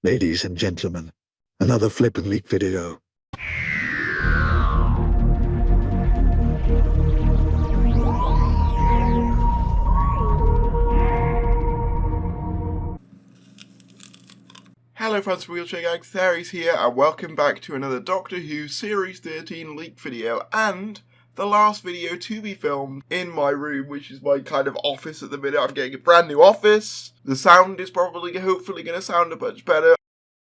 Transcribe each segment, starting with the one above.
Ladies and gentlemen, another Flip and Leak video. Hello friends from Wheelchair Gang, Theories here, and welcome back to another Doctor Who Series 13 leak video, and the last video to be filmed in my room, which is my kind of office at the minute. I'm getting a brand new office. The sound is hopefully going to sound a bunch better.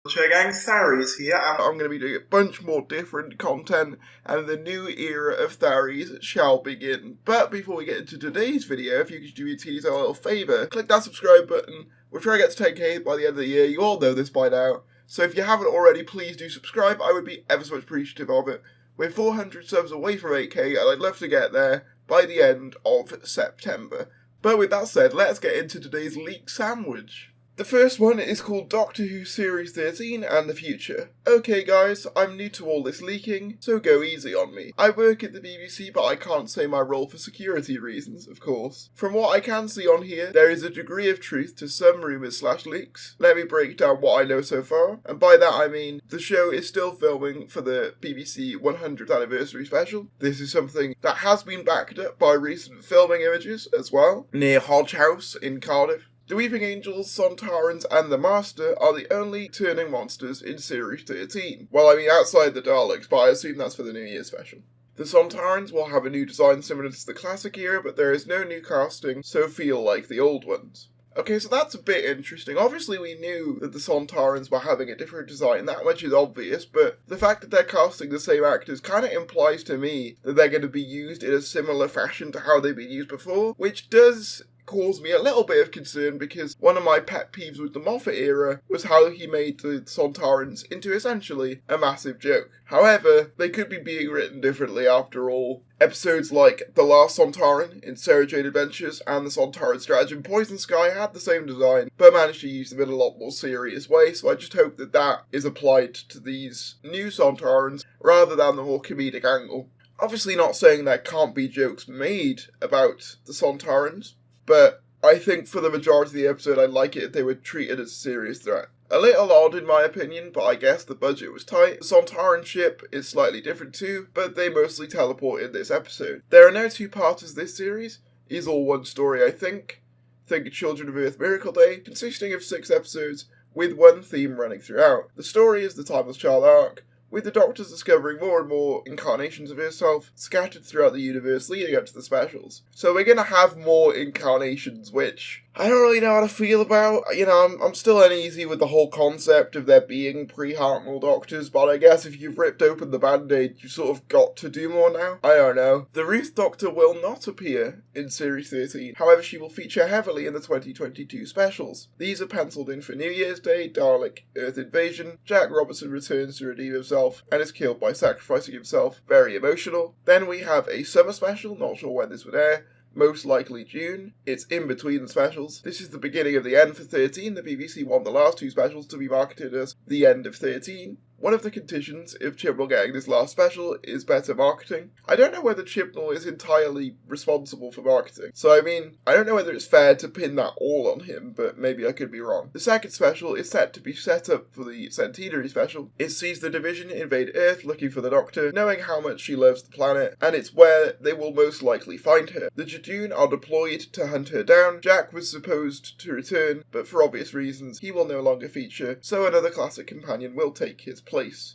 Wheelchair Gang, Theories here, and I'm going to be doing a bunch more different content, and the new era of Theories shall begin. But before we get into today's video, if you could do me a little favour, click that subscribe button. We're trying to get to 10k by the end of the year. You all know this by now. So if you haven't already, please do subscribe. I would be ever so much appreciative of it. We're 400 subs away from 8k, and I'd love to get there by the end of September. But with that said, let's get into today's leak sandwich. The first one is called Doctor Who Series 13 and the Future. Okay guys, I'm new to all this leaking, so go easy on me. I work at the BBC, but I can't say my role for security reasons, of course. From what I can see on here, there is a degree of truth to some rumours/leaks. Let me break down what I know so far, and by that I mean, the show is still filming for the BBC 100th anniversary special. This is something that has been backed up by recent filming images as well, near Hodge House in Cardiff. The Weeping Angels, Sontarans, and the Master are the only turning monsters in Series 13. Well, I mean outside the Daleks, but I assume that's for the New Year special. The Sontarans will have a new design similar to the classic era, but there is no new casting, so feel like the old ones. Okay, so that's a bit interesting. Obviously we knew that the Sontarans were having a different design, that much is obvious, but the fact that they're casting the same actors kind of implies to me that they're going to be used in a similar fashion to how they've been used before, which does cause me a little bit of concern, because one of my pet peeves with the Moffat era was how he made the Sontarans into essentially a massive joke. However, they could be being written differently after all. Episodes like The Last Sontaran in Sarah Jane Adventures and the Sontaran Stratagem Poison Sky had the same design, but managed to use them in a lot more serious way, so I just hope that that is applied to these new Sontarans rather than the more comedic angle. Obviously not saying there can't be jokes made about the Sontarans, but I think for the majority of the episode I'd like it if they were treated as a serious threat. A little odd in my opinion, but I guess the budget was tight. The Sontaran ship is slightly different too, but they mostly teleport in this episode. There are no two-parters this series, it is all one story I think. Think of Children of Earth Miracle Day, consisting of 6 episodes with one theme running throughout. The story is the Timeless Child arc, with the Doctors discovering more and more incarnations of herself scattered throughout the universe leading up to the specials. So we're going to have more incarnations, which I don't really know how to feel about. You know, I'm still uneasy with the whole concept of there being pre-Hartnell Doctors, but I guess if you've ripped open the Band-Aid, you sort of got to do more now. I don't know. The Ruth Doctor will not appear in Series 13, however she will feature heavily in the 2022 specials. These are penciled in for New Year's Day, Dalek, Earth Invasion, Jack Robertson returns to redeem himself and is killed by sacrificing himself. Very emotional. Then we have a summer special, not sure when this would air, most likely June. It's in between the specials. This is the beginning of the end for 13. The BBC want the last 2 specials to be marketed as the end of 13. One of the conditions of Chibnall getting this last special is better marketing. I don't know whether Chibnall is entirely responsible for marketing. So I mean, I don't know whether it's fair to pin that all on him, but maybe I could be wrong. The second special is set to be set up for the centenary special. It sees the Division invade Earth looking for the Doctor, knowing how much she loves the planet, and it's where they will most likely find her. The Jadoon are deployed to hunt her down. Jack was supposed to return, but for obvious reasons, he will no longer feature, so another classic companion will take his place.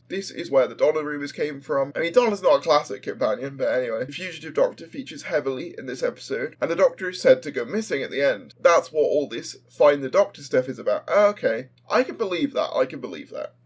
This is where the Donna rumours came from. I mean, Donna's not a classic companion, but anyway. The Fugitive Doctor features heavily in this episode, and the Doctor is said to go missing at the end. That's what all this Find the Doctor stuff is about. Okay. I can believe that.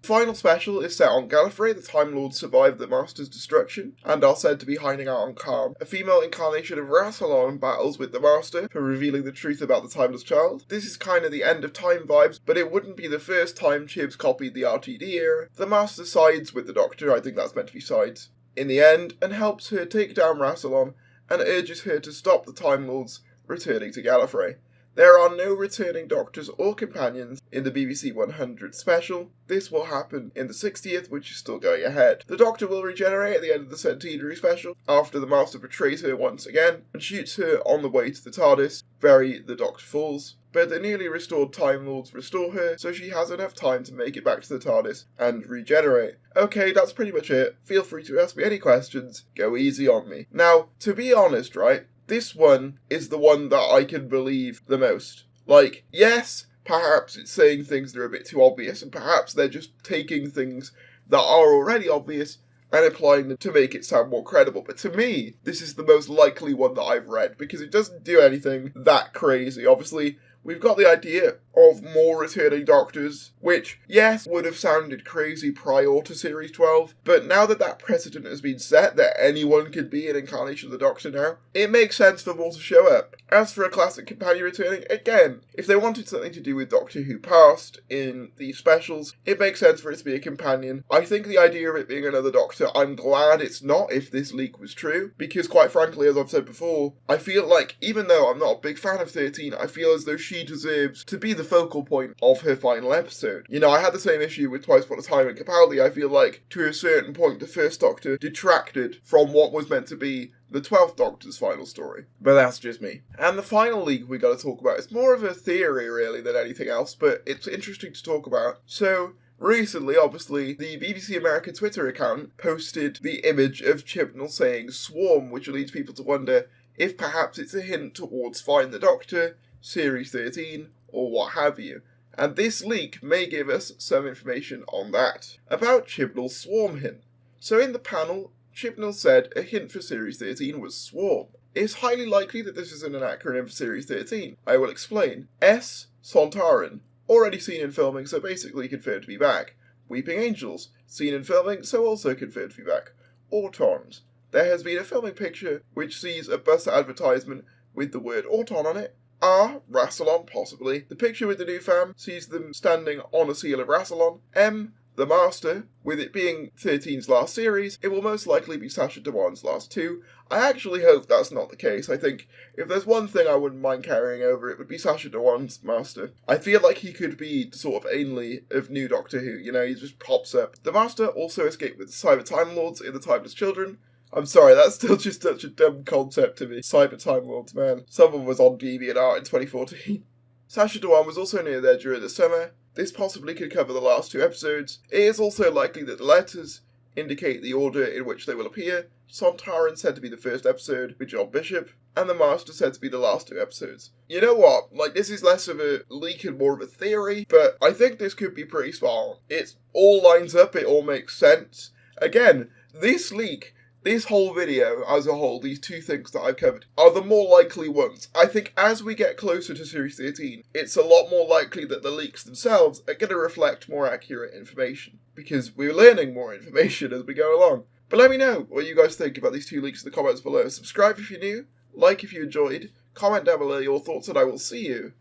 The final special is set on Gallifrey. The Time Lords survived the Master's destruction, and are said to be hiding out on Calm. A female incarnation of Rassilon battles with the Master for revealing the truth about the Timeless Child. This is kind of the end of time vibes, but it wouldn't be the first time Chibs copied the RTD era. The Master sides with the Doctor, I think that's meant to be sides, in the end, and helps her take down Rassilon, and urges her to stop the Time Lords returning to Gallifrey. There are no returning Doctors or companions in the BBC 100 special. This will happen in the 60th, which is still going ahead. The Doctor will regenerate at the end of the centenary special, after the Master betrays her once again, and shoots her on the way to the TARDIS. The Doctor falls. But the newly restored Time Lords restore her, so she has enough time to make it back to the TARDIS and regenerate. Okay, that's pretty much it. Feel free to ask me any questions. Go easy on me. Now, to be honest, right, this one is the one that I can believe the most. Like, yes, perhaps it's saying things that are a bit too obvious, and perhaps they're just taking things that are already obvious and applying them to make it sound more credible. But to me, this is the most likely one that I've read, because it doesn't do anything that crazy. Obviously, we've got the idea of more returning Doctors, which, yes, would have sounded crazy prior to Series 12, but now that that precedent has been set, that anyone could be an incarnation of the Doctor now, it makes sense for more to show up. As for a classic companion returning, again, if they wanted something to do with Doctor Who past in the specials, it makes sense for it to be a companion. I think the idea of it being another Doctor, I'm glad it's not if this leak was true, because quite frankly, as I've said before, I feel like, even though I'm not a big fan of 13, I feel as though she deserves to be the focal point of her final episode. You know, I had the same issue with Twice Upon a Time and Capaldi. I feel like, to a certain point, the first Doctor detracted from what was meant to be the 12th Doctor's final story. But that's just me. And the final leak we got to talk about is more of a theory, really, than anything else, but it's interesting to talk about. So, recently, obviously, the BBC America Twitter account posted the image of Chibnall saying swarm, which leads people to wonder if perhaps it's a hint towards Find the Doctor, Series 13, or what have you. And this leak may give us some information on that. About Chibnall's swarm hint. So in the panel, Chibnall said a hint for Series 13 was swarm. It's highly likely that this isn't an acronym for Series 13. I will explain. S. Sontaran, already seen in filming, so basically confirmed to be back. Weeping Angels, seen in filming, so also confirmed to be back. Autons. There has been a filming picture which sees a bus advertisement with the word Auton on it. R. Rassilon, possibly. The picture with the new fam sees them standing on a seal of Rassilon. M. The Master. With it being 13's last series, it will most likely be Sacha Dhawan's last two. I actually hope that's not the case. I think if there's one thing I wouldn't mind carrying over, it would be Sacha Dhawan's Master. I feel like he could be the sort of Ainley of New Doctor Who, you know, he just pops up. The Master also escaped with the Cyber Time Lords in the Timeless Children. I'm sorry, that's still just such a dumb concept to me. Cyber Time Lords, man. Someone was on DeviantArt in 2014. Sacha Dhawan was also near there during the summer. This possibly could cover the last two episodes. It is also likely that the letters indicate the order in which they will appear. Sontarans said to be the first episode with John Bishop, and the Master said to be the last two episodes. You know what? Like, this is less of a leak and more of a theory, but I think this could be pretty spot on. It all lines up, it all makes sense. Again, this leak, this whole video as a whole, these two things that I've covered, are the more likely ones. I think as we get closer to Series 13, it's a lot more likely that the leaks themselves are going to reflect more accurate information, because we're learning more information as we go along. But let me know what you guys think about these two leaks in the comments below. Subscribe if you're new, like if you enjoyed, comment down below your thoughts, and I will see you